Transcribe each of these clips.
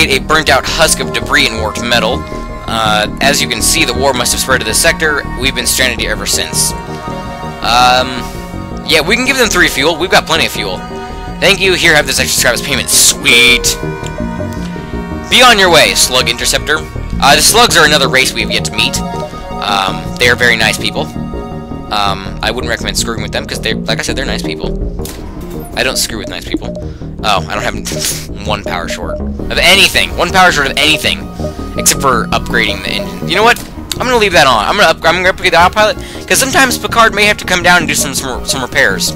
locate a burnt-out husk of debris and warped metal. As you can see, the war must have spread to this sector. We've been stranded here ever since. Yeah, we can give them 3 fuel. We've got plenty of fuel. Thank you. Here, have this extra scrap as payment. Sweet. Be on your way, Slug Interceptor. The slugs are another race we have yet to meet. They are very nice people. I wouldn't recommend screwing with them, because they're, like I said, they're nice people. I don't screw with nice people. Oh, I don't have 1 power short of anything. 1 power short of anything, except for upgrading the engine. You know what? I'm gonna leave that on. I'm gonna upgrade the autopilot, because sometimes Picard may have to come down and do some repairs.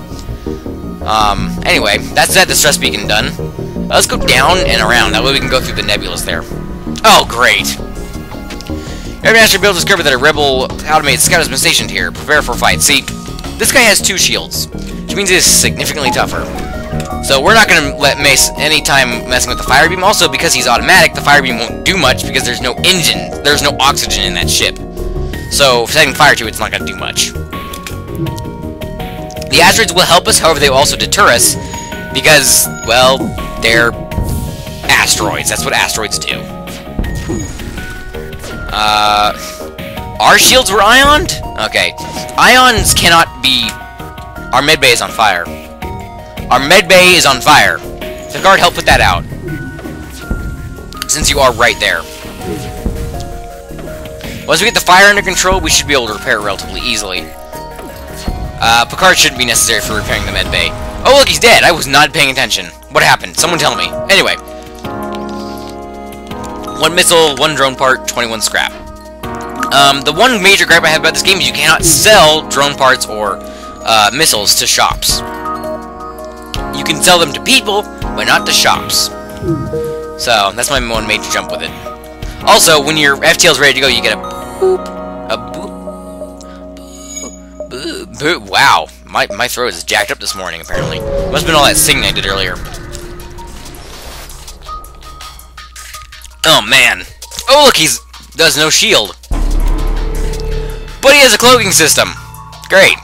Anyway, that's that distress beacon done. Let's go down and around. That way we can go through the nebulas there. Oh, great. Air Master Bill discovered that a rebel automated scout has been stationed here. Prepare for a fight. See, this guy has 2 shields, which means he's significantly tougher. So we're not going to let Mace any time messing with the fire beam. Also, because he's automatic, the fire beam won't do much because there's no engine. There's no oxygen in that ship. So setting fire to it's not going to do much. The asteroids will help us, however they will also deter us because, well, they're asteroids. That's what asteroids do. Our shields were ioned? Okay. Ions cannot be... Our medbay is on fire. Our medbay is on fire. Picard, help put that out. Since you are right there. Once we get the fire under control, we should be able to repair it relatively easily. Picard shouldn't be necessary for repairing the medbay. Oh, look, he's dead. I was not paying attention. What happened? Someone tell me. Anyway. 1 missile, 1 drone part, 21 scrap. The one major gripe I have about this game is you cannot sell drone parts or missiles to shops. You can sell them to people, but not to shops. So, that's my one major jump with it. Also, when your FTL is ready to go, you get a boop. A boop. Boop. Boop. Wow. My throat is jacked up this morning, apparently. Must have been all that singing I did earlier. Oh, man. Oh, look, he's... does no shield. But he has a cloaking system. Great.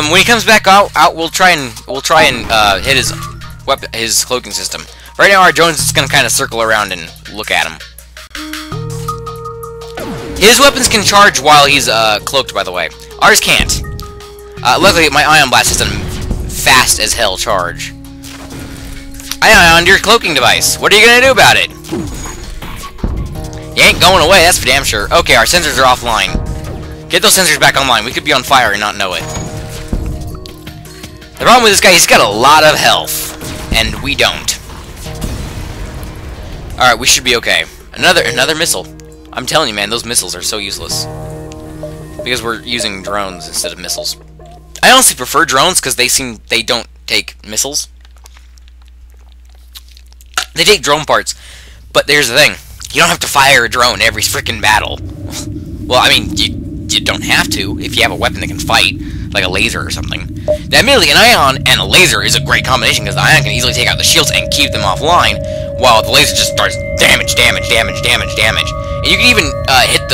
When he comes back out, we'll try and hit his cloaking system. Right now, our drone's just gonna kind of circle around and look at him. His weapons can charge while he's cloaked, by the way. Ours can't. Luckily, my ion blast is a fast as hell charge. I ioned your cloaking device. What are you gonna do about it? You ain't going away, that's for damn sure. Okay, our sensors are offline. Get those sensors back online. We could be on fire and not know it. The problem with this guy, he's got a lot of health. And we don't. Alright, we should be okay. Another missile. I'm telling you, man, those missiles are so useless. Because we're using drones instead of missiles. I honestly prefer drones because they don't take missiles. They take drone parts. But here's the thing. You don't have to fire a drone every frickin' battle. Well, I mean, you don't have to if you have a weapon that can fight, like a laser or something. Now, admittedly, an ion and a laser is a great combination because the ion can easily take out the shields and keep them offline, while the laser just starts damage. And you can even hit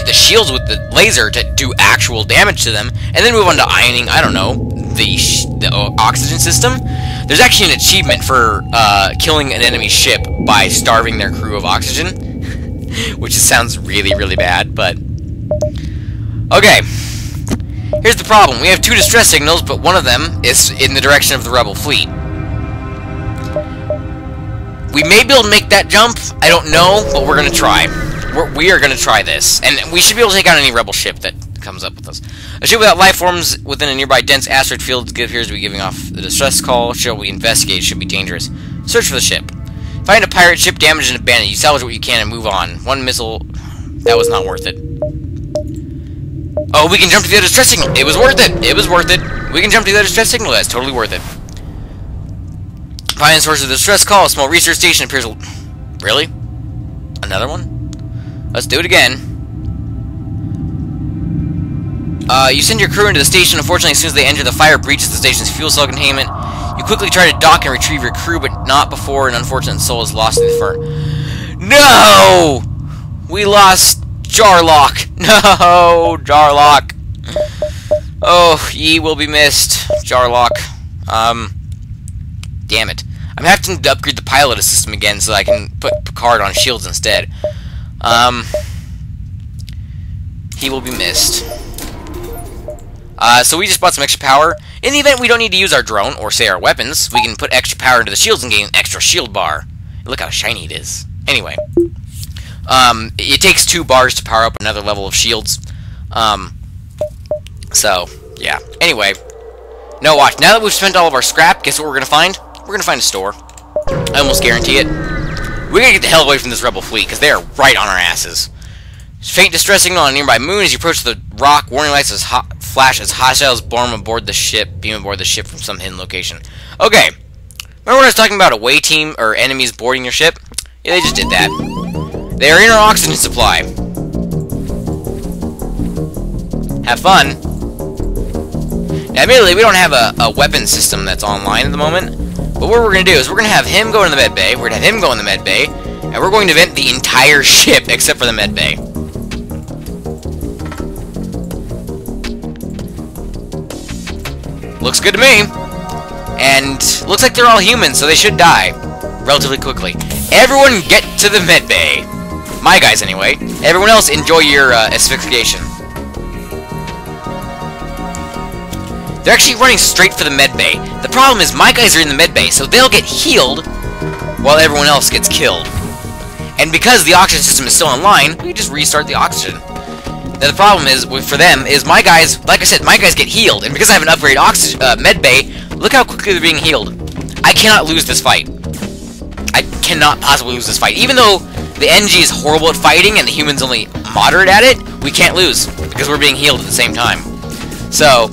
the shields with the laser to do actual damage to them, and then move on to ioning, I don't know, the oxygen system. There's actually an achievement for killing an enemy ship by starving their crew of oxygen, which sounds really, really bad, but... Okay, here's the problem. We have 2 distress signals, but one of them is in the direction of the rebel fleet. We may be able to make that jump, I don't know, but we're going to try. We are going to try this, and we should be able to take out any rebel ship that comes up with us. A ship without life forms within a nearby dense asteroid field appears to be giving off the distress call. Shall we investigate? Should be dangerous. Search for the ship. Find a pirate ship damaged and abandoned. You salvage what you can and move on. 1 missile. That was not worth it. Oh, we can jump to the other distress signal. It was worth it. It was worth it. We can jump to the other distress signal. That's totally worth it. Find the source of the distress call. A small research station appears. Really? Another one? Let's do it again. You send your crew into the station. Unfortunately, as soon as they enter, the fire breaches the station's fuel cell containment. You quickly try to dock and retrieve your crew, but not before an unfortunate soul is lost in the fire. No! We lost Jarlock. No, Jarlock. Oh, ye will be missed, Jarlock. Damn it. I'm having to upgrade the pilot system again so I can put Picard on shields instead. He will be missed. So we just bought some extra power. In the event we don't need to use our drone, or say our weapons, we can put extra power into the shields and gain an extra shield bar. Look how shiny it is. Anyway. It takes 2 bars to power up another level of shields. So, yeah. Anyway. No, watch. Now that we've spent all of our scrap, guess what we're gonna find? We're gonna find a store. I almost guarantee it. We're gonna get the hell away from this rebel fleet, because they are right on our asses. Faint distress signal on a nearby moon as you approach the rock. Warning lights flash as hostiles beam aboard the ship from some hidden location. Okay. Remember when I was talking about away team, or enemies boarding your ship? Yeah, they just did that. They are in our oxygen supply. Have fun. Now, admittedly, we don't have a weapon system that's online at the moment. But what we're going to do is we're going to have him go in the med bay, we're going to have him go in the med bay, and we're going to vent the entire ship except for the med bay. Looks good to me. And looks like they're all humans, so they should die relatively quickly. Everyone get to the med bay. My guys, anyway. Everyone else, enjoy your asphyxiation. They're actually running straight for the med bay. The problem is my guys are in the med bay, so they'll get healed while everyone else gets killed. And because the oxygen system is still online, we just restart the oxygen. Now the problem is, for them, is my guys, like I said, my guys get healed, and because I have an upgrade oxygen med bay, look how quickly they're being healed. I cannot lose this fight. I cannot possibly lose this fight. Even though the NG is horrible at fighting and the humans only moderate at it, we can't lose, because we're being healed at the same time. So,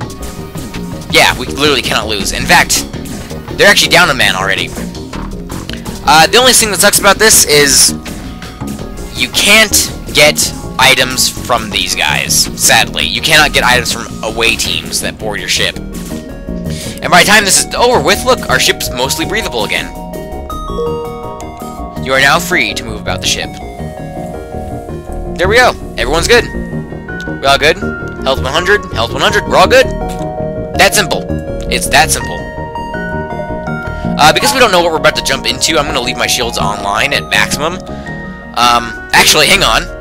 yeah, we literally cannot lose. In fact, they're actually down a man already. The only thing that sucks about this is you can't get items from these guys, sadly. You cannot get items from away teams that board your ship. And by the time this is over with, look, our ship's mostly breathable again. You are now free to move about the ship. There we go. Everyone's good. We all good? Health 100, health 100, we're all good. That simple. It's that simple. Because we don't know what we're about to jump into, I'm going to leave my shields online at maximum. Actually, hang on.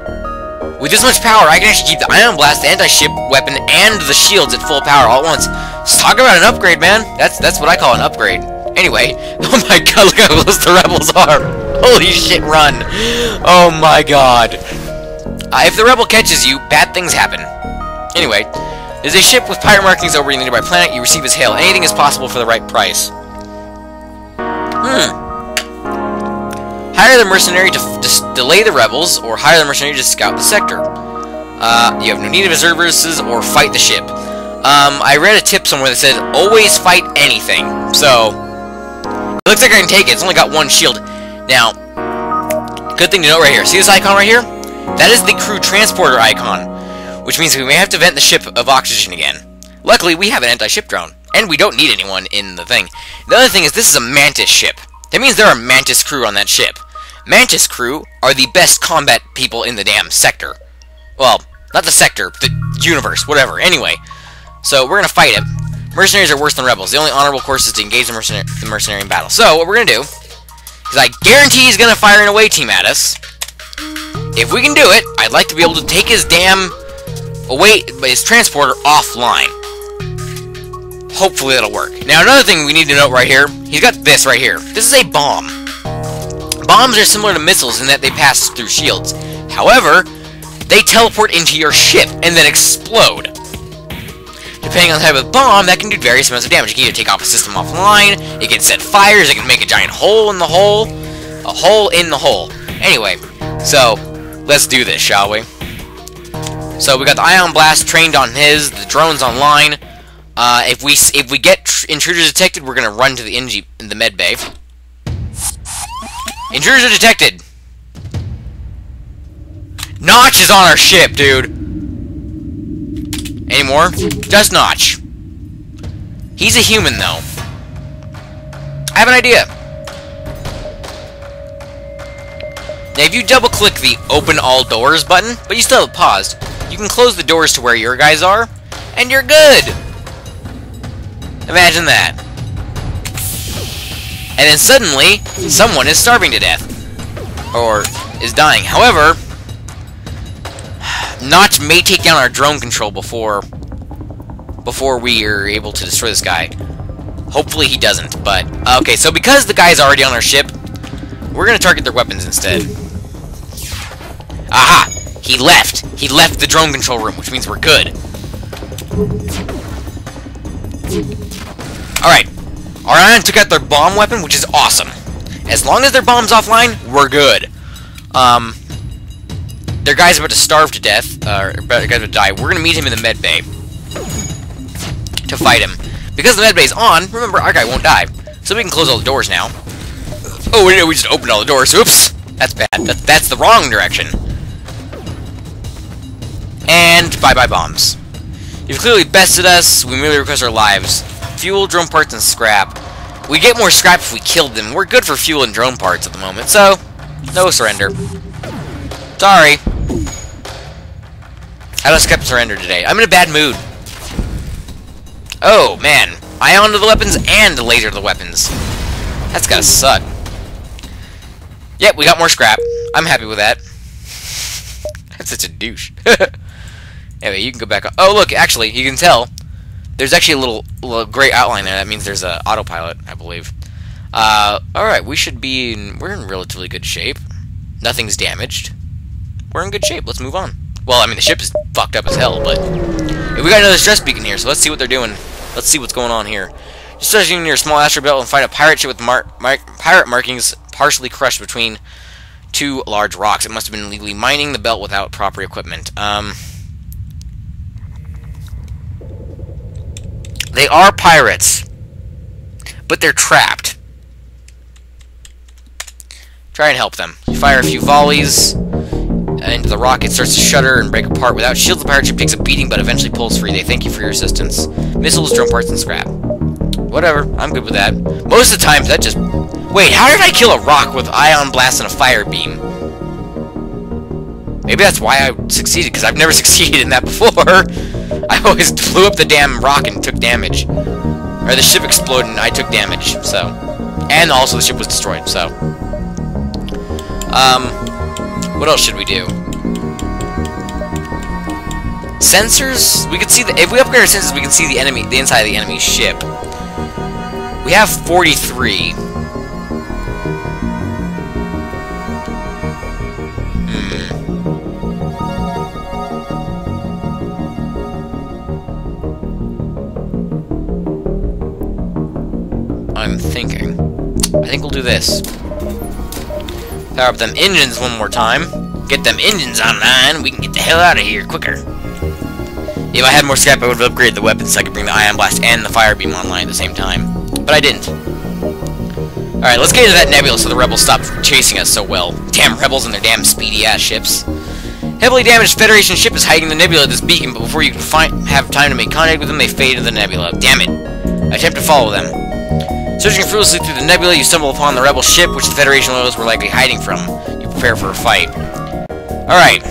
With this much power, I can actually keep the Ion Blast, the anti-ship weapon, and the shields at full power all at once. Let's talk about an upgrade, man. That's what I call an upgrade. Anyway, oh my god, look how close the rebels are. Holy shit, run. Oh my god. If the rebel catches you, bad things happen. Anyway, there's a ship with pirate markings over the nearby planet. You receive his hail. Anything is possible for the right price. Hire the mercenary to delay the rebels, or hire the mercenary to scout the sector. You have no need of his services, or fight the ship. I read a tip somewhere that said, always fight anything. So, it looks like I can take it. It's only got 1 shield. Now, good thing to note right here. See this icon right here? That is the crew transporter icon, which means we may have to vent the ship of oxygen again. Luckily, we have an anti-ship drone, and we don't need anyone in the thing. The other thing is, this is a Mantis ship. That means there are Mantis crew on that ship. Mantis crew are the best combat people in the damn sector. Well, not the sector, the universe, whatever. Anyway, so we're gonna fight him. Mercenaries are worse than rebels. The only honorable course is to engage the mercenary in battle. So, what we're gonna do, because I guarantee he's gonna fire an away team at us. If we can do it, I'd like to be able to take his damn his transporter offline. Hopefully that'll work. Now, another thing we need to note right here, he's got this right here. This is a bomb. Bombs are similar to missiles in that they pass through shields. However, they teleport into your ship and then explode. Depending on the type of bomb, that can do various amounts of damage. It can either take off a system offline, it can set fires, it can make a giant hole in the hole. A hole in the hole. Anyway, so, let's do this, shall we? So, we got the Ion Blast trained on his, the drone's online. If we get intruders detected, we're gonna run to the med bay. Intruders are detected. Notch is on our ship, dude. Any more? Just Notch. He's a human, though. I have an idea. Now, if you double-click the Open All Doors button, but you still have it paused, you can close the doors to where your guys are, and you're good. Imagine that. And then suddenly, someone is starving to death. Or is dying. However, Notch may take down our drone control before we are able to destroy this guy. Hopefully he doesn't, but... Okay, so because the guy's already on our ship, we're gonna target their weapons instead. Aha! He left! He left the drone control room, which means we're good. Alright. Orion took out their bomb weapon, which is awesome. As long as their bomb's offline, we're good. Their guy's about to starve to death, their guy's about to die. We're gonna meet him in the med bay to fight him. Because the med bay's on, remember, our guy won't die. So we can close all the doors now. Oh, we just opened all the doors. Oops! That's bad. That's the wrong direction. And bye-bye bombs. You've clearly bested us. We merely request our lives. Fuel, drone parts, and scrap. We get more scrap if we killed them. We're good for fuel and drone parts at the moment, so no surrender. Sorry. I don't skip surrender today. I'm in a bad mood. Oh, man. Ion to the weapons and laser to the weapons. That's gotta suck. Yep, we got more scrap. I'm happy with that. That's such a douche. Anyway, you can go back up. Oh, look, actually, you can tell. There's actually a little gray outline there. That means there's a autopilot, I believe. Alright, we're in relatively good shape. Nothing's damaged. We're in good shape. Let's move on. Well, I mean, the ship is fucked up as hell, but... we got another stress beacon here, so let's see what they're doing. Let's see what's going on here. Just searching near a small asteroid belt and find a pirate ship with pirate markings partially crushed between two large rocks. It must have been illegally mining the belt without proper equipment. They are pirates, but they're trapped. Try and help them. You fire a few volleys into the rocket, starts to shudder and break apart. Without shields, the pirate ship takes a beating, but eventually pulls free. They thank you for your assistance. Missiles, drone parts, and scrap. Whatever, I'm good with that. Most of the time, that just... Wait, how did I kill a rock with ion blast and a fire beam? Maybe that's why I succeeded, because I've never succeeded in that before. I always blew up the damn rock and took damage. Or the ship exploded and I took damage, so... And also the ship was destroyed, so... What else should we do? Sensors? We could see the... If we upgrade our sensors, we can see the enemy, the inside of the enemy's ship. We have 43. I'm thinking. I think we'll do this. Power up them engines one more time. Get them engines online. We can get the hell out of here quicker. If I had more scrap, I would have upgraded the weapons so I could bring the ion blast and the fire beam online at the same time. But I didn't. Alright, let's get into that nebula so the rebels stop chasing us so well. Damn rebels and their damn speedy-ass ships. Heavily damaged Federation ship is hiding in the nebula of this beacon, but before you can have time to make contact with them, they fade into the nebula. Damn it. I attempt to follow them. Searching fruitlessly through the nebula, you stumble upon the rebel ship, which the Federation loyalists were likely hiding from. You prepare for a fight. Alright.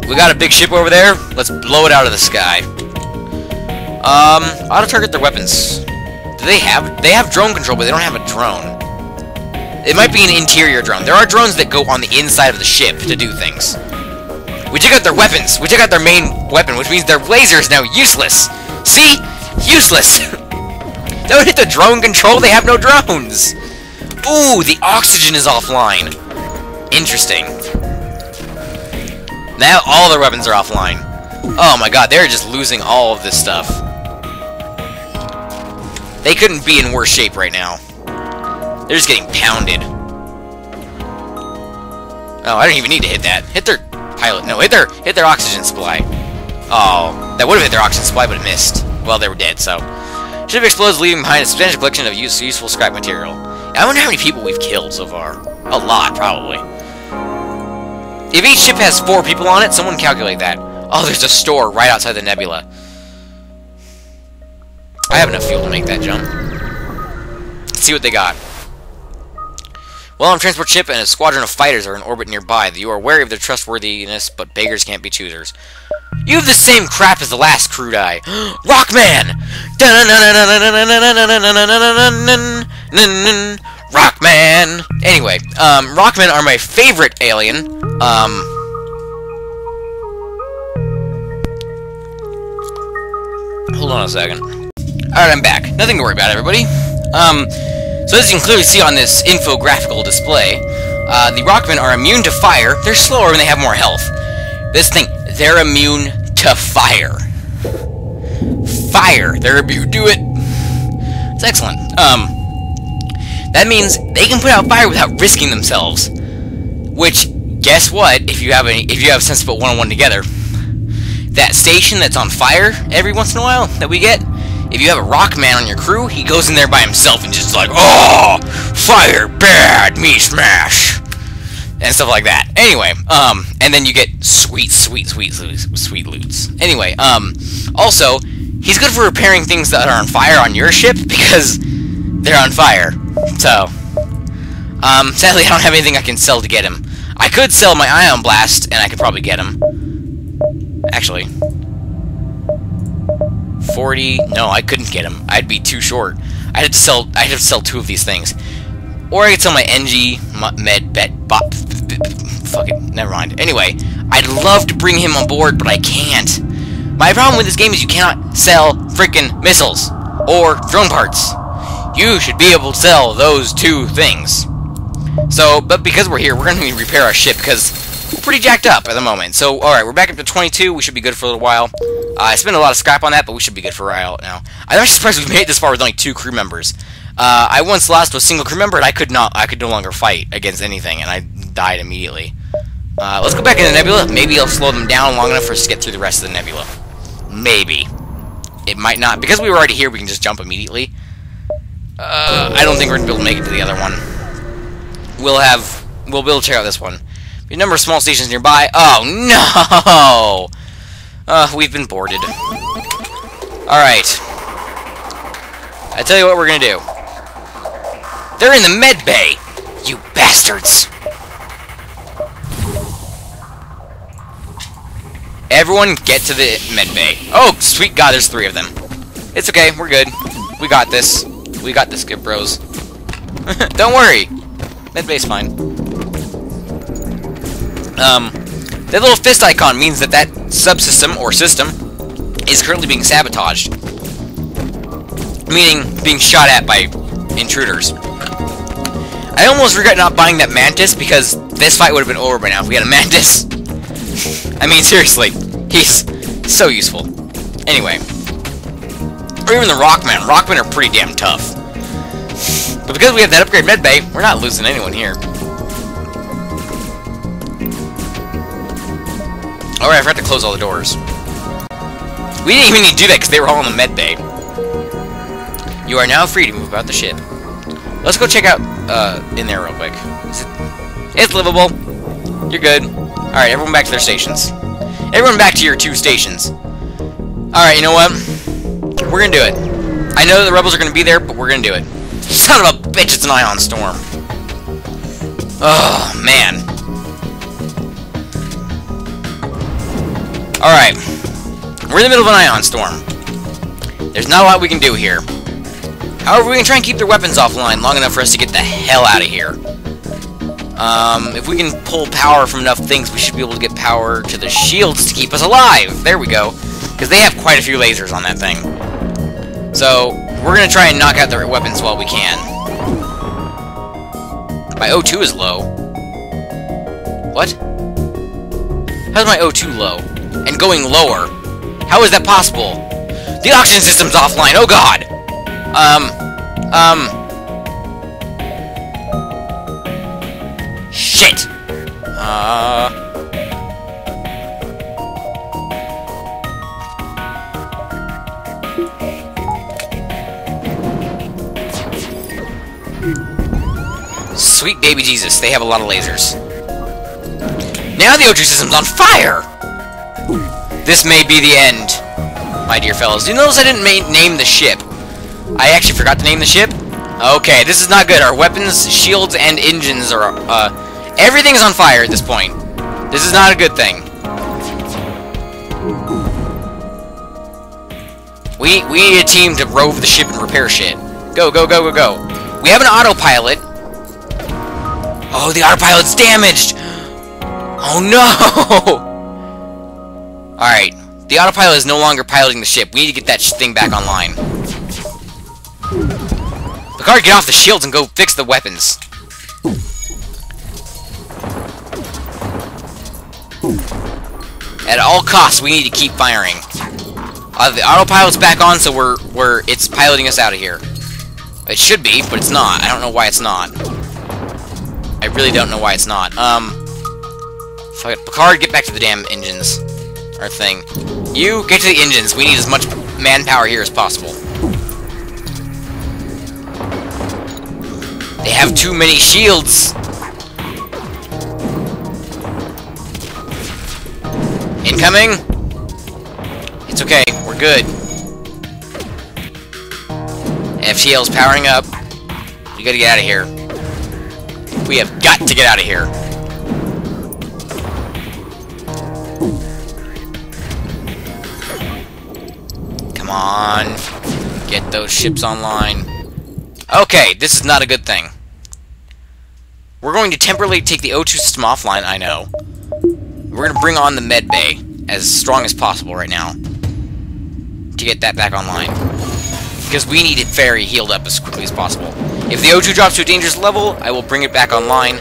We got a big ship over there. Let's blow it out of the sky. Auto target their weapons. They have drone control, but they don't have a drone. It might be an interior drone. There are drones that go on the inside of the ship to do things. We took out their weapons. We took out their main weapon, which means their laser is now useless. See? Useless! Don't hit the drone control, they have no drones! Ooh, the oxygen is offline. Interesting. Now all their weapons are offline. Oh my god, they're just losing all of this stuff. They couldn't be in worse shape right now. They're just getting pounded. Oh, I don't even need to hit that. Hit their pilot. No, hit their oxygen supply. Oh, that would have hit their oxygen supply, but it missed. Well, they were dead, so... Ship explodes, leaving behind a substantial collection of useful scrap material. I wonder how many people we've killed so far. A lot, probably. If each ship has 4 people on it, someone calculate that. Oh, there's a store right outside the nebula. I have enough fuel to make that jump. Let's see what they got. Well-armed transport ship and a squadron of fighters are in orbit nearby. You are wary of their trustworthiness, but beggars can't be choosers. You have the same crap as the last crude eye. Rockman! Rockman! Anyway, Rockmen are my favorite alien. Hold on a second. Alright, I'm back. Nothing to worry about, everybody. So as you can clearly see on this infographical display, the Rockmen are immune to fire. They're slower and they have more health. This thing, they're immune to fire. Fire! They're immune to it. It's excellent. That means they can put out fire without risking themselves. Which, guess what? If you have sense to put one-on-one together, that station that's on fire every once in a while that we get, if you have a Rockman on your crew, he goes in there by himself and just like, oh, fire, bad, me smash, and stuff like that. Anyway, and then you get sweet loots. Anyway, also, he's good for repairing things that are on fire on your ship because they're on fire. So, sadly, I don't have anything I can sell to get him. I could sell my Ion Blast, and I could probably get him. Actually, 40. No, I couldn't get him. I'd be too short. I'd have to sell 2 of these things, or I could sell my NG Med Bet Bot. Fuck it. Never mind. Anyway, I'd love to bring him on board, but I can't. My problem with this game is you cannot sell freaking missiles or drone parts. You should be able to sell those 2 things. So, but because we're here, we're going to repair our ship because we're pretty jacked up at the moment. So, alright, we're back up to 22. We should be good for a little while. I spent a lot of scrap on that, but we should be good for a while now. I'm actually surprised we made it this far with only 2 crew members. I once lost to a single crew member, and I could no longer fight against anything, and I died immediately. Let's go back in the nebula. Maybe it'll slow them down long enough for us to get through the rest of the nebula. Maybe. It might not. Because we were already here, we can just jump immediately. I don't think we're going to be able to make it to the other one. We'll be able to check out this one. A number of small stations nearby. Oh, no! We've been boarded. Alright. I tell you what we're going to do. They're in the med bay! You bastards! Everyone get to the med bay. Oh, sweet God, there's 3 of them. It's okay, we're good. We got this. We got this, good bros. Don't worry. Med bay's fine. That little fist icon means that that subsystem, or system, is currently being sabotaged. Meaning, being shot at by intruders. I almost regret not buying that Mantis, because this fight would have been over by now if we had a Mantis. I mean, seriously. He's so useful. Anyway. Or even the Rockman. Rockmen are pretty damn tough. But because we have that upgrade medbay, we're not losing anyone here. Alright, I forgot to close all the doors. We didn't even need to do that because they were all in the medbay. You are now free to move about the ship. Let's go check out in there real quick. It's livable. You're good. Alright, everyone back to their stations. Everyone back to your 2 stations. Alright, you know what? We're gonna do it. I know the rebels are gonna be there, but we're gonna do it. Son of a bitch, it's an ion storm. Oh, man. Alright. We're in the middle of an ion storm. There's not a lot we can do here. However, we can try and keep their weapons offline long enough for us to get the hell out of here. If we can pull power from enough things, we should be able to get power to the shields to keep us alive. There we go. Because they have quite a few lasers on that thing. So, we're going to try and knock out their weapons while we can. My O2 is low. What? How's my O2 low? And going lower? How is that possible? The oxygen system's offline, oh god! Shit! Sweet baby Jesus, they have a lot of lasers. Now the O2 system's on fire! This may be the end, my dear fellows. You notice I didn't name the ship. I actually forgot to name the ship? Okay, this is not good. Our weapons, shields, and engines are, everything's on fire at this point. This is not a good thing. We need a team to rove the ship and repair shit. Go, go, go, go, go. We have an autopilot. Oh, the autopilot's damaged! Oh no! Alright, the autopilot is no longer piloting the ship. We need to get that thing back online. Picard, get off the shields and go fix the weapons. At all costs, we need to keep firing. The autopilot's back on, so it's piloting us out of here. It should be, but it's not. I don't know why it's not. I really don't know why it's not. Fuck it. Picard, get back to the damn engines. Our thing. You, get to the engines. We need as much manpower here as possible. They have too many shields! Incoming! It's okay, we're good. FTL's powering up. We gotta get out of here. We have got to get out of here. Come on. Get those ships online. Okay, this is not a good thing. We're going to temporarily take the O2 system offline, I know. We're going to bring on the med bay as strong as possible right now to get that back online. Because we need it very healed up as quickly as possible. If the O2 drops to a dangerous level, I will bring it back online.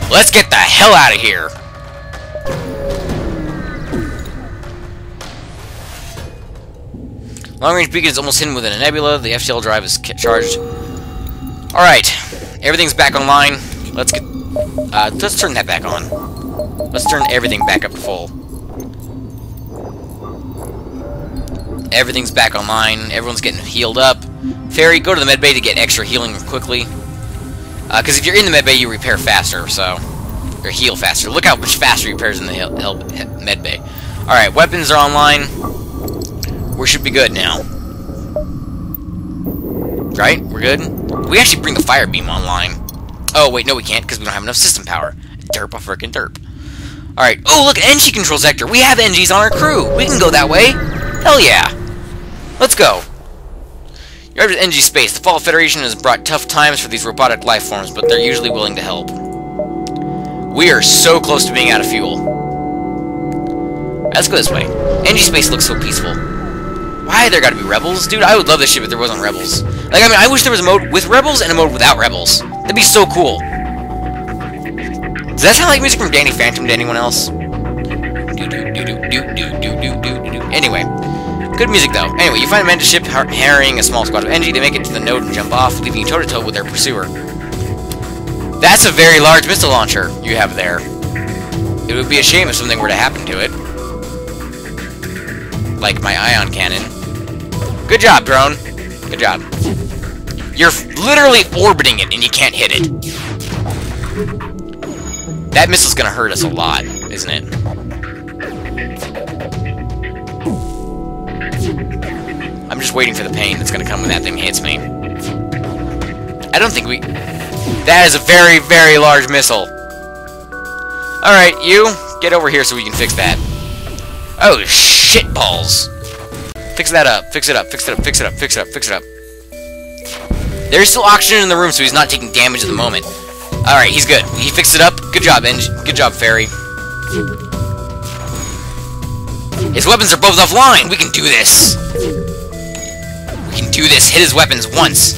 Let's get the hell out of here! Long-range beacon is almost hidden within a nebula. The FTL drive is charged. Alright, everything's back online. Let's turn that back on. Let's turn everything back up to full. Everything's back online. Everyone's getting healed up. Fairy, go to the medbay to get extra healing quickly. Because if you're in the medbay, you repair faster, so... Or heal faster. Look how much faster he repairs in the medbay. Alright, weapons are online. We should be good now. Right? We're good? We actually bring the fire beam online. Oh, wait, no we can't, because we don't have enough system power. Derp a frickin' derp. Alright. Oh, look, NG control sector. We have NGs on our crew. We can go that way. Hell yeah. Let's go. You're at NG space. The Fall Federation has brought tough times for these robotic life forms, but they're usually willing to help. We are so close to being out of fuel. Let's go this way. NG space looks so peaceful. Why there gotta be rebels? Dude, I would love this ship if there wasn't rebels. Like, I mean, I wish there was a mode with rebels and a mode without rebels. That'd be so cool. Does that sound like music from Danny Phantom to anyone else? Anyway. Good music, though. Anyway, you find a manned ship harrying a small squad of NG. They make it to the node and jump off, leaving you toe-to-toe with their pursuer. That's a very large missile launcher you have there. It would be a shame if something were to happen to it. Like my ion cannon. Good job, drone. Good job. You're literally orbiting it and you can't hit it. That missile's gonna hurt us a lot, isn't it? I'm just waiting for the pain that's gonna come when that thing hits me. I don't think we... That is a very, very large missile. Alright, you, get over here so we can fix that. Oh, shit balls. Fix that up, fix it up, fix it up, fix it up, fix it up, fix it up. There's still oxygen in the room, so he's not taking damage at the moment. Alright, he's good. He fixed it up. Good job, Good job, Fairy. His weapons are both offline! We can do this! We can do this. Hit his weapons once.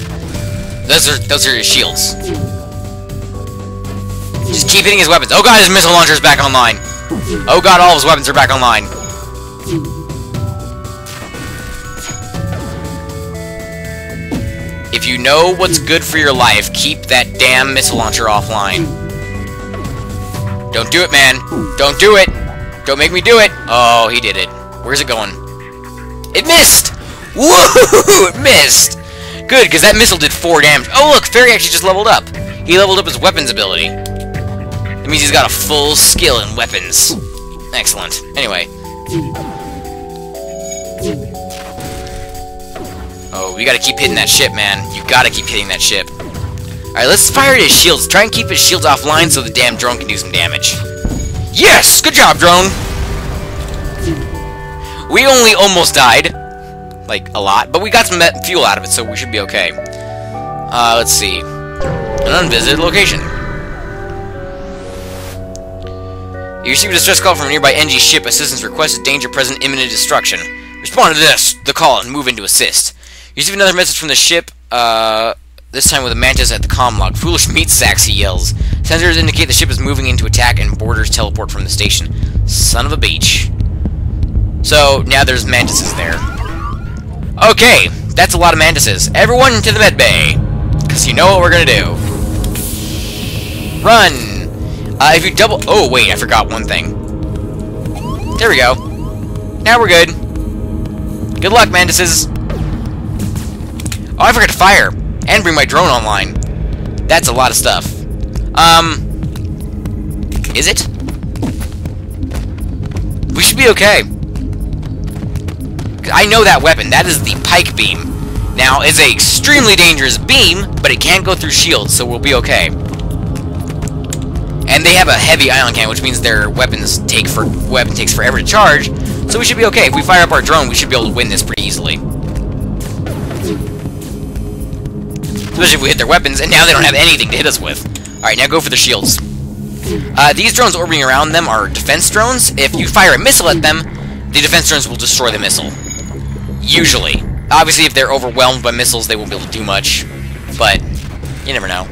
Those are his shields. Just keep hitting his weapons. Oh god, his missile launcher's back online. Oh god, all of his weapons are back online. If you know what's good for your life, keep that damn missile launcher offline. Don't do it, man. Don't do it. Don't make me do it. Oh, he did it. Where's it going? It missed! Woo! It missed! Good, because that missile did 4 damage. Oh, look, Fairy actually just leveled up. He leveled up his weapons ability. That means he's got a full skill in weapons. Excellent. Anyway. Oh, we gotta keep hitting that ship, man. You gotta keep hitting that ship. Alright, let's fire at his shields. Try and keep his shields offline so the damn drone can do some damage. Yes! Good job, drone! We only almost died. Like, a lot. But we got some fuel out of it, so we should be okay. Let's see. An unvisited location. You receive a distress call from a nearby NG ship. Assistance requested. Danger present. Imminent destruction. Respond to the call and move in to assist. You receive another message from the ship. This time with a mantis at the comm log. Foolish meat sacks, he yells. Sensors indicate the ship is moving into attack and boarders teleport from the station. Son of a beach. So, now there's mantises there. Okay, that's a lot of mantises. Everyone to the med bay. Because you know what we're gonna do. Run! If you double... Oh, wait, I forgot one thing. There we go. Now we're good. Good luck, mantises. Oh, I forgot to fire. And bring my drone online. That's a lot of stuff. Is it? We should be okay. I know that weapon. That is the pike beam. Now, it's an extremely dangerous beam, but it can't go through shields, so we'll be okay. And they have a heavy ion cannon, which means their weapon takes forever to charge, so we should be okay. If we fire up our drone, we should be able to win this pretty easily. Especially if we hit their weapons, and now they don't have anything to hit us with. Alright, now go for the shields. These drones orbiting around them are defense drones. If you fire a missile at them, the defense drones will destroy the missile. Usually. Obviously, if they're overwhelmed by missiles, they won't be able to do much. But, you never know.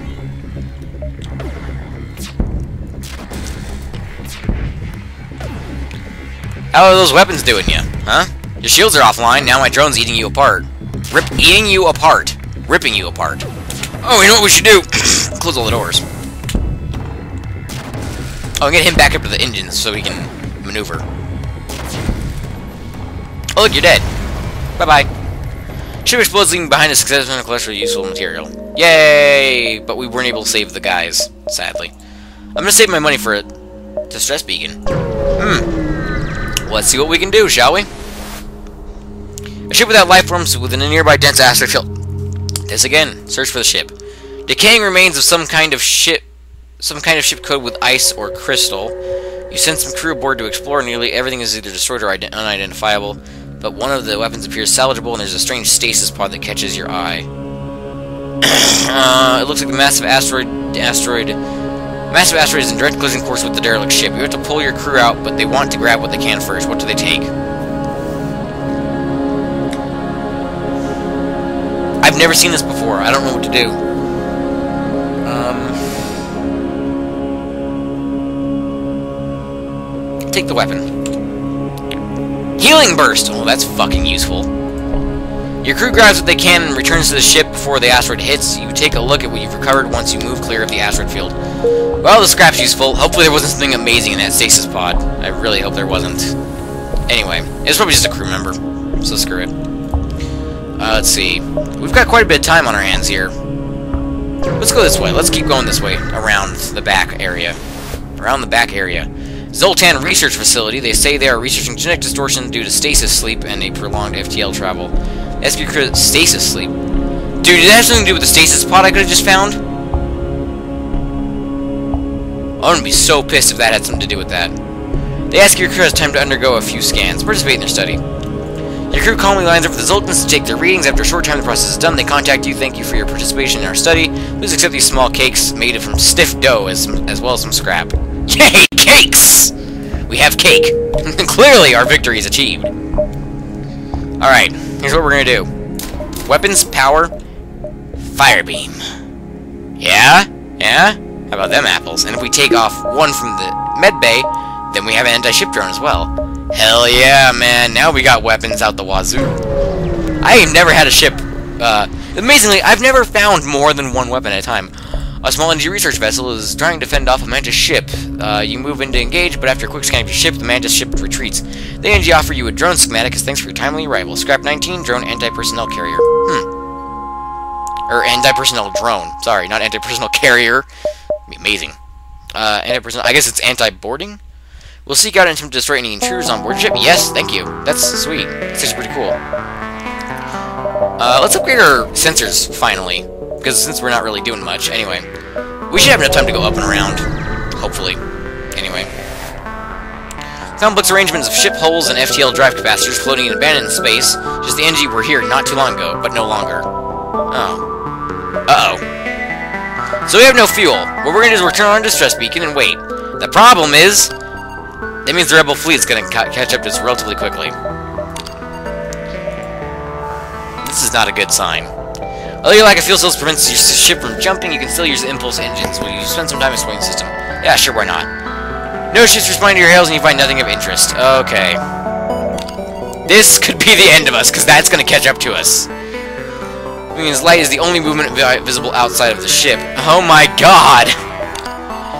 How are those weapons doing you? Huh? Your shields are offline, now my drone's eating you apart. Eating you apart. Ripping you apart. Oh, you know what we should do? Close all the doors. Oh, I'm gonna hit him back up to the engines so he can maneuver. Oh, look, you're dead. Bye-bye. Ship explodes, leaving behind a successful collection of useful material. Yay! But we weren't able to save the guys, sadly. I'm gonna save my money for a distress beacon. Let's see what we can do, shall we? A ship without life forms within a nearby dense asteroid field. This again. Search for the ship. Decaying remains of some kind of ship coated with ice or crystal. You send some crew aboard to explore. Nearly everything is either destroyed or unidentifiable, but one of the weapons appears salvageable, and there's a strange stasis pod that catches your eye. It looks like the massive asteroid is in direct collision course with the derelict ship. You have to pull your crew out, but they want to grab what they can first. What do they take? I've never seen this before. I don't know what to do. Take the weapon. Healing burst! Oh, that's fucking useful. Your crew grabs what they can and returns to the ship before the asteroid hits. You take a look at what you've recovered once you move clear of the asteroid field. Well, the scrap's useful. Hopefully there wasn't something amazing in that stasis pod. I really hope there wasn't. Anyway, it's probably just a crew member, so screw it. Let's see. We've got quite a bit of time on our hands here. Let's go this way. Let's keep going this way. Around the back area. Around the back area. Zoltan Research Facility. They say they are researching genetic distortion due to stasis sleep and a prolonged FTL travel. SQ stasis sleep. Dude, did that have something to do with the stasis pod I could have just found? I'm gonna be so pissed if that had something to do with that. They ask your crew has time to undergo a few scans. Participate in their study. Your crew calmly lines up with the Zoltans to take their readings. After a short time the process is done, they contact you, thank you for your participation in our study. Please accept these small cakes made from stiff dough as well as some scrap. Yay, cakes! We have cake. Clearly our victory is achieved. Alright, here's what we're gonna do. Weapons, power, fire beam. Yeah? Yeah? How about them apples? And if we take off one from the med bay, then we have an anti-ship drone as well. Hell yeah, man. Now we got weapons out the wazoo. I ain't never had a ship. Amazingly, I've never found more than one weapon at a time. A small energy research vessel is trying to fend off a Mantis ship. You move in to engage, but after a quick scan of your ship, the Mantis ship retreats. The NG offer you a drone schematic as thanks for your timely arrival. Scrap 19, drone anti-personnel carrier. Or anti-personnel drone. Sorry, not anti-personnel carrier. That'd be amazing. Anti-personnel. I guess it's anti-boarding? We'll seek out and attempt to destroy any intruders on board ship. Yes, thank you. That's sweet. That's actually pretty cool. Let's upgrade our sensors, finally. Because since we're not really doing much. Anyway. We should have enough time to go up and around. Hopefully. Anyway. Complex arrangements of ship hulls and FTL drive capacitors floating in abandoned space. Just the NG were here not too long ago, but no longer. Oh. Uh-oh. So we have no fuel. What we're gonna do is we're turn on our distress beacon and wait. The problem is, that means the rebel fleet's gonna catch up to us relatively quickly. This is not a good sign. Although your lack of fuel cells prevents your ship from jumping, you can still use the impulse engines. Will you spend some time exploring the system? Yeah, sure, why not? No ships respond to your hails and you find nothing of interest. Okay. This could be the end of us, because that's going to catch up to us. Means light is the only movement visible outside of the ship. Oh my god!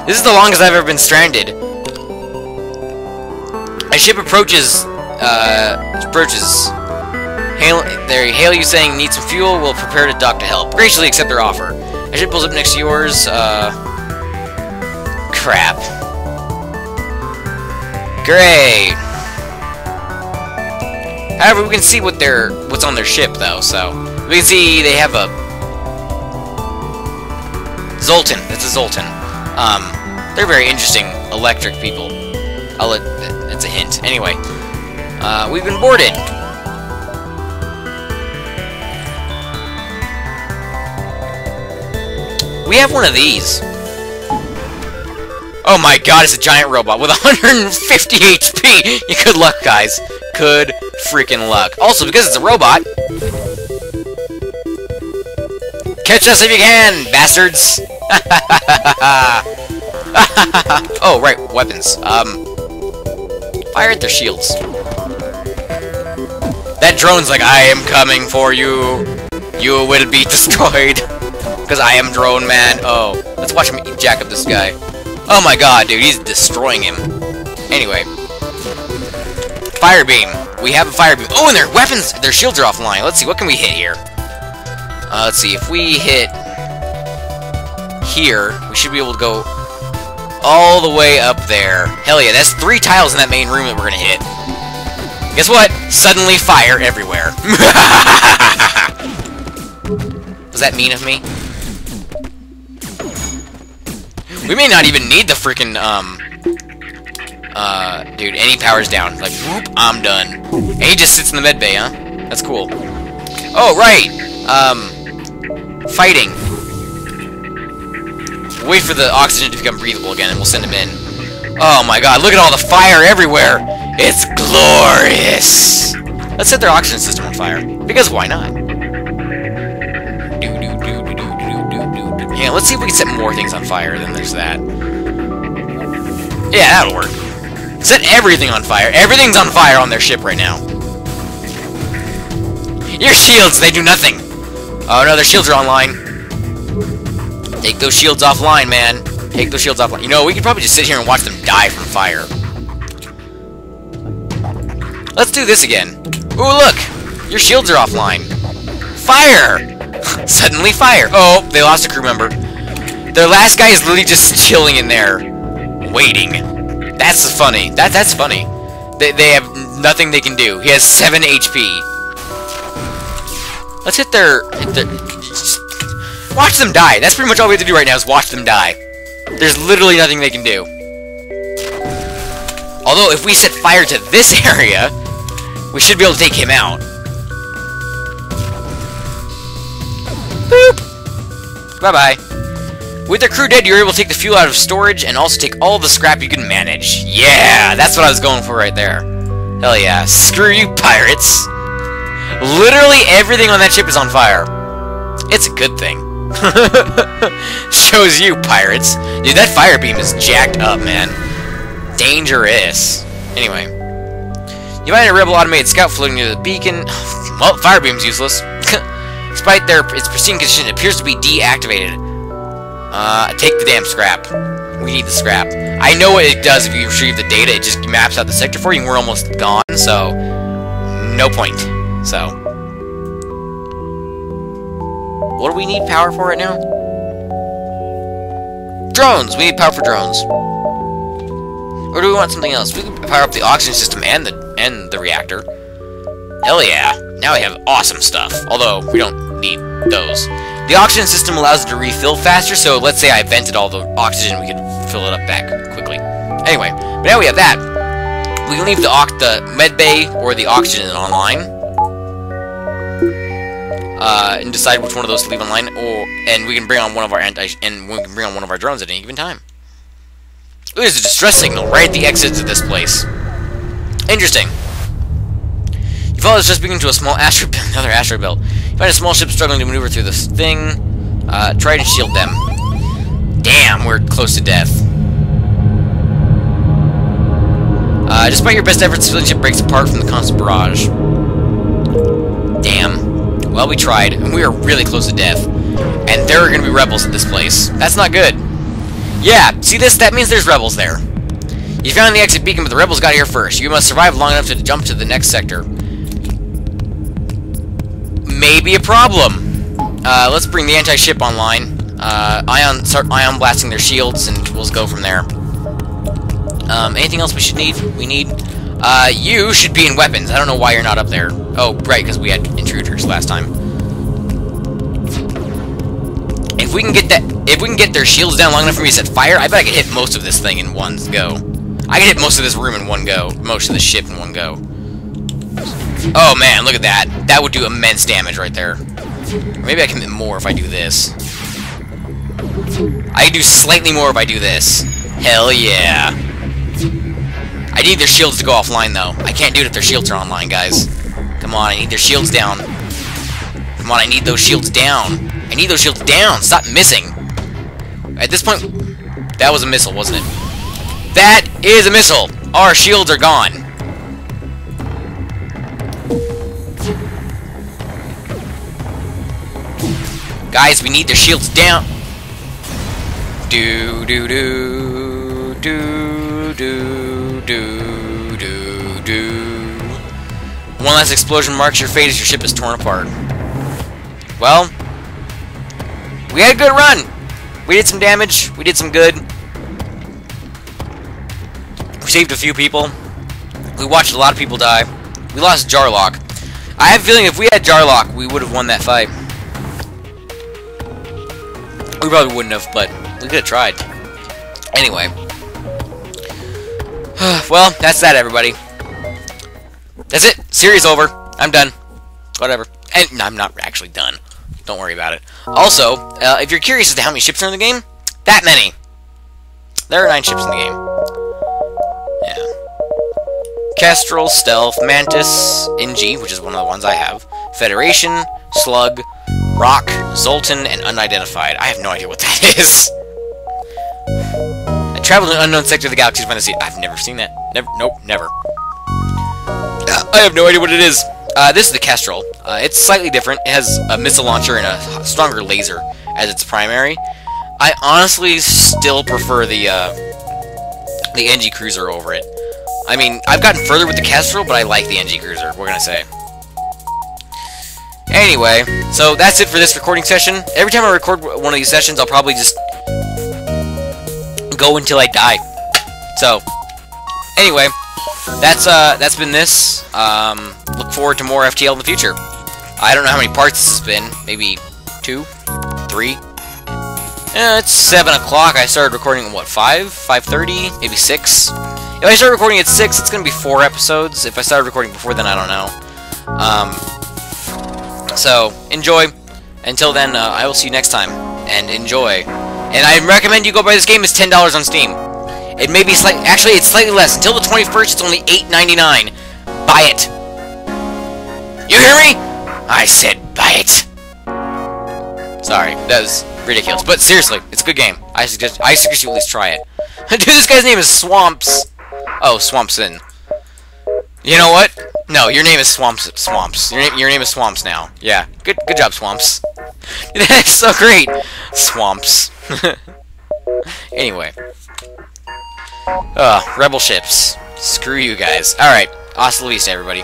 This is the longest I've ever been stranded. A ship approaches, They hail you saying, need some fuel, we'll prepare to dock to help. Graciously accept their offer. A ship pulls up next to yours, crap. Great! However, we can see what's on their ship, though, so... We can see they have a... Zoltan. That's a Zoltan. They're very interesting electric people. It's a hint. Anyway. We've been boarded! We have one of these. Oh my god, it's a giant robot with 150 HP! Good luck, guys. Good freaking luck. Also, because it's a robot... Catch us if you can, bastards! Oh, right, weapons. Fire at their shields. That drone's like, I am coming for you. You will be destroyed. Because I am drone man. Oh, let's watch him jack up this guy. Oh my god, dude, he's destroying him. Anyway. Fire beam. We have a fire beam. Oh, and their weapons, their shields are offline. Let's see, what can we hit here? Let's see, if we hit here, we should be able to go all the way up there. Hell yeah, that's 3 tiles in that main room that we're gonna hit. Guess what? Suddenly fire everywhere. Was that mean of me? We may not even need the freaking, dude, any power's down. Like, whoop, I'm done. And he just sits in the med bay, huh? That's cool. Oh, right! Fighting. Wait for the oxygen to become breathable again, and we'll send him in. Oh my god, look at all the fire everywhere! It's glorious! Let's set their oxygen system on fire. Because why not? Yeah, let's see if we can set more things on fire than there's that. Yeah, that'll work. Set everything on fire. Everything's on fire on their ship right now. Your shields, they do nothing. Oh no, their shields are online. Take those shields offline, man. Take those shields offline. You know, we could probably just sit here and watch them die from fire. Let's do this again. Ooh, look! Your shields are offline. Fire! Suddenly fire. Oh, they lost a crew member. Their last guy is literally just chilling in there, waiting. That's funny. That's funny. They have nothing they can do. He has 7 HP. Let's hit their... Watch them die. That's pretty much all we have to do right now is watch them die. There's literally nothing they can do. Although, if we set fire to this area, we should be able to take him out. Boop! Bye-bye. With their crew dead, you're able to take the fuel out of storage and also take all the scrap you can manage. Yeah! That's what I was going for right there. Hell yeah. Screw you, pirates! Literally everything on that ship is on fire. It's a good thing. Shows you, pirates. Dude, that fire beam is jacked up, man. Dangerous. Anyway. You find a rebel automated scout floating near the beacon. Well, fire beam's useless. Despite its pristine condition, it appears to be deactivated. Take the damn scrap. We need the scrap. I know what it does if you retrieve the data. It just maps out the sector for you, and we're almost gone, so... No point. So... What do we need power for right now? Drones! We need power for drones. Or do we want something else? We can power up the oxygen system and the reactor. Hell yeah! Now we have awesome stuff. Although, we don't need those. The oxygen system allows it to refill faster, so let's say I vented all the oxygen, we could fill it up back quickly. Anyway, but now we have that. We can leave the med bay or the oxygen online. and decide which one of those to leave online, and we can bring on one of our drones at any given time. Ooh, there's a distress signal right at the exits of this place. Interesting. You follow this just beginning to a small asteroid belt, another asteroid belt. You find a small ship struggling to maneuver through this thing. Try and shield them. Damn, we're close to death. Despite your best efforts, the civilian ship breaks apart from the constant barrage. Damn. Well, we tried, and we are really close to death. And there are going to be rebels at this place. That's not good. Yeah, see this? That means there's rebels there. You found the exit beacon, but the rebels got here first. You must survive long enough to jump to the next sector. Maybe a problem. Let's bring the anti-ship online. Start ion blasting their shields, and we'll go from there. Anything else we should need? You should be in weapons. I don't know why you're not up there. Oh, right, because we had intruders last time. If we can get their shields down long enough for me to set fire, I bet I could hit most of this thing in one go. I could hit most of this room in one go. Most of the ship in one go. Oh man, look at that. That would do immense damage right there. Or maybe I can hit more if I do this. I can do slightly more if I do this. Hell yeah. I need their shields to go offline, though. I can't do it if their shields are online, guys. Come on, I need their shields down. Come on, I need those shields down. I need those shields down. Stop missing. At this point, that was a missile, wasn't it? That is a missile. Our shields are gone. Guys, we need their shields down. Do do do do do do do do. One last explosion marks your fate as your ship is torn apart. Well, we had a good run. We did some damage. We did some good. We saved a few people. We watched a lot of people die. We lost Jarlock. I have a feeling if we had Jarlock, we would have won that fight. We probably wouldn't have, but we could have tried. Anyway. Well, that's that, everybody. That's it. Series over. I'm done. Whatever. And no, I'm not actually done. Don't worry about it. Also, if you're curious as to how many ships are in the game, that many. There are 9 ships in the game. Yeah. Kestrel, Stealth, Mantis, NG, which is one of the ones I have, Federation, Slug, Rock, Zoltan, and Unidentified. I have no idea what that is. I traveled to an unknown sector of the galaxy to find the seed. I've never seen that. Never. Nope, never. I have no idea what it is. This is the Kestrel. It's slightly different. It has a missile launcher and a stronger laser as its primary. I honestly still prefer the NG Cruiser over it. I mean, I've gotten further with the Kestrel, but I like the NG Cruiser. We're gonna say. Anyway, so that's it for this recording session. Every time I record one of these sessions, I'll probably just go until I die. So, anyway, that's been this. Look forward to more FTL in the future. I don't know how many parts this has been. Maybe 2? 3? It's 7 o'clock. I started recording at, what, 5? 5:30? Maybe 6? If I start recording at 6, it's going to be 4 episodes. If I started recording before then, I don't know. So, enjoy. Until then, I will see you next time. And enjoy. And I recommend you go buy this game. It's $10 on Steam. It may be actually, it's slightly less. Until the 21st, it's only $8.99. Buy it. You hear me? I said buy it. Sorry, that was ridiculous. But seriously, it's a good game. I suggest you at least try it. Dude, this guy's name is Swamps. Oh, Swampson. You know what? No, your name is Swamps. Your name is Swamps now. Yeah, good job, Swamps. That's so great. Swamps. Anyway. Rebel ships. Screw you guys. Alright, hasta la vista, everybody.